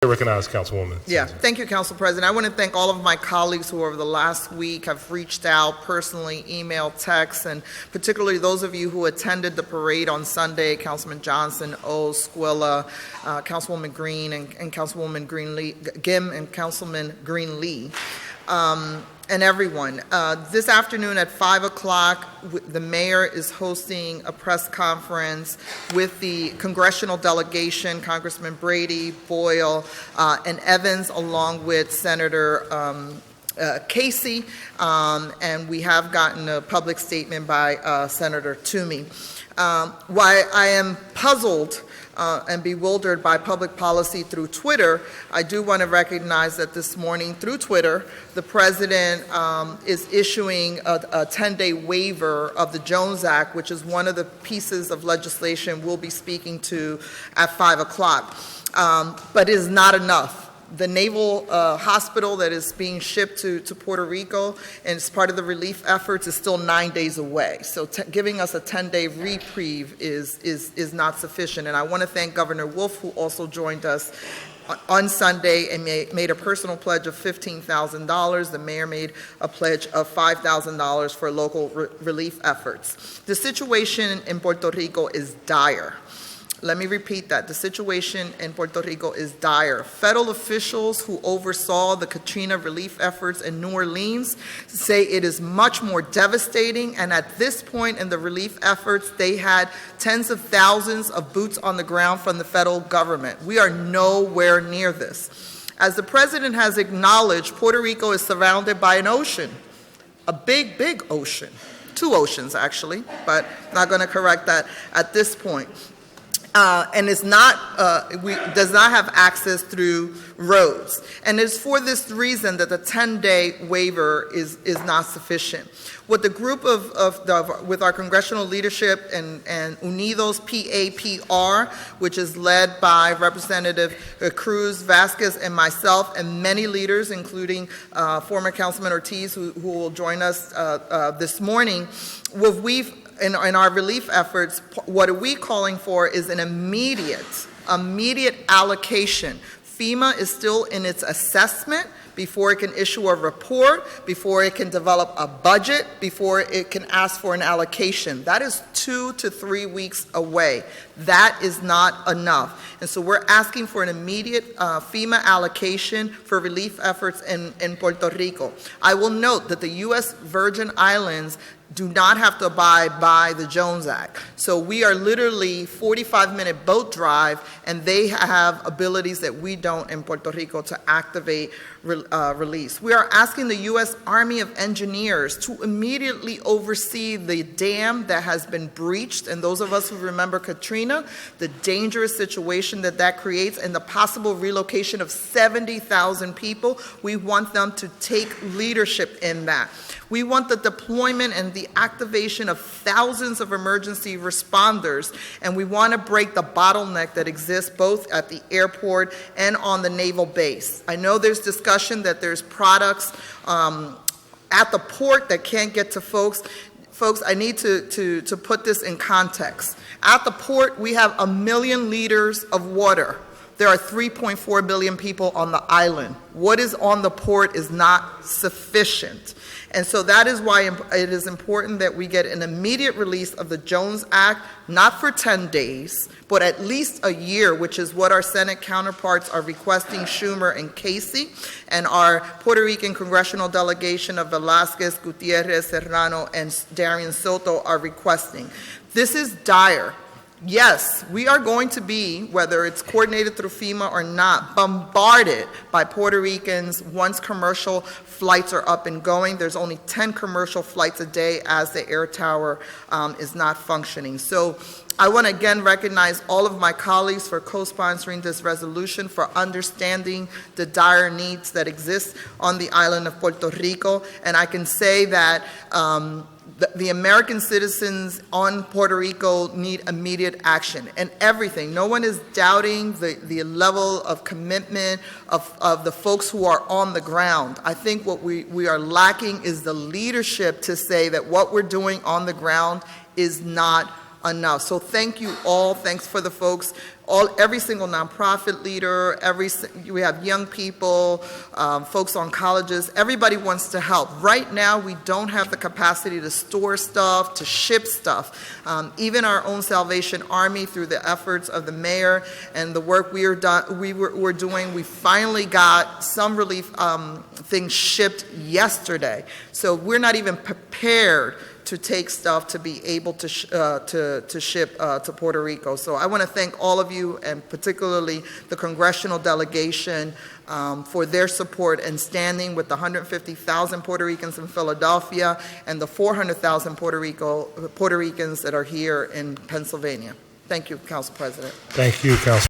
Recognize Councilwoman. Yeah, thank you, Council President. I want to thank all of my colleagues who over the last week have reached out personally, email, text, and particularly those of you who attended the parade on Sunday, Councilman Johnson, O, Squilla, Councilwoman Green, and Councilwoman Green-Lee, Gim, and Councilman Green-Lee. And everyone. This afternoon at 5 o'clock, the mayor is hosting a press conference with the congressional delegation, Congressman Brady, Boyle, and Evans, along with Senator Casey, and we have gotten a public statement by Senator Toomey. Why I am puzzled and bewildered by public policy through Twitter, I do want to recognize that this morning through Twitter, the President is issuing a 10-day waiver of the Jones Act, which is one of the pieces of legislation we'll be speaking to at 5 o'clock, but it is not enough. The naval hospital that is being shipped to Puerto Rico and as part of the relief efforts is still 9 days away. So giving us a 10-day reprieve is not sufficient. And I want to thank Governor Wolf, who also joined us on Sunday and made a personal pledge of $15,000. The mayor made a pledge of $5,000 for local relief efforts. The situation in Puerto Rico is dire. Let me repeat that. The situation in Puerto Rico is dire. Federal officials who oversaw the Katrina relief efforts in New Orleans say it is much more devastating, and at this point in the relief efforts, they had tens of thousands of boots on the ground from the federal government. We are nowhere near this. As the President has acknowledged, Puerto Rico is surrounded by an ocean, a big, big ocean. 2 oceans, actually, but not going to correct that at this point. And does not have access through roads. And it's for this reason that the 10-day waiver is not sufficient. What the group with our congressional leadership and Unidos PAPR, which is led by Representative Cruz, Vasquez, and myself, and many leaders, including former Councilman Ortiz, who will join us this morning, in our relief efforts, what are we calling for is an immediate allocation. FEMA is still in its assessment before it can issue a report, before it can develop a budget, before it can ask for an allocation. That is 2 to 3 weeks away. That is not enough. And so we're asking for an immediate FEMA allocation for relief efforts in Puerto Rico. I will note that the U.S. Virgin Islands do not have to abide by the Jones Act. So we are literally 45-minute boat drive, and they have abilities that we don't in Puerto Rico to activate release. We are asking the U.S. Army of Engineers to immediately oversee the dam that has been breached, and those of us who remember Katrina, the dangerous situation that creates, and the possible relocation of 70,000 people. We want them to take leadership in that. We want the deployment and the activation of thousands of emergency responders, and we want to break the bottleneck that exists both at the airport and on the naval base. I know there's discussion that there's products at the port that can't get to folks. Folks, I need to put this in context. At the port, we have 1 million liters of water. There are 3.4 billion people on the island. What is on the port is not sufficient. And so that is why it is important that we get an immediate release of the Jones Act, not for 10 days, but at least a year, which is what our Senate counterparts are requesting, Schumer and Casey, and our Puerto Rican congressional delegation of Velazquez, Gutierrez, Serrano, and Darian Soto are requesting. This is dire. Yes, we are going to be, whether it's coordinated through FEMA or not, bombarded by Puerto Ricans once commercial flights are up and going. There's only 10 commercial flights a day as the air tower is not functioning. So I want to again recognize all of my colleagues for co-sponsoring this resolution, for understanding the dire needs that exist on the island of Puerto Rico. And I can say that the American citizens on Puerto Rico need immediate action and everything. No one is doubting the level of commitment of the folks who are on the ground. I think what we are lacking is the leadership to say that what we're doing on the ground is not enough. So thank you all. Thanks for the folks. Every single nonprofit leader, we have young people, folks on colleges, everybody wants to help. Right now, we don't have the capacity to store stuff, to ship stuff. Even our own Salvation Army, through the efforts of the mayor and the work we're doing, we finally got some relief things shipped yesterday. So we're not even prepared to take stuff to be able to ship to Puerto Rico. So I want to thank all of you, and particularly the congressional delegation, for their support and standing with the 150,000 Puerto Ricans in Philadelphia and the 400,000 Puerto Ricans that are here in Pennsylvania. Thank you, Council President. Thank you, Council.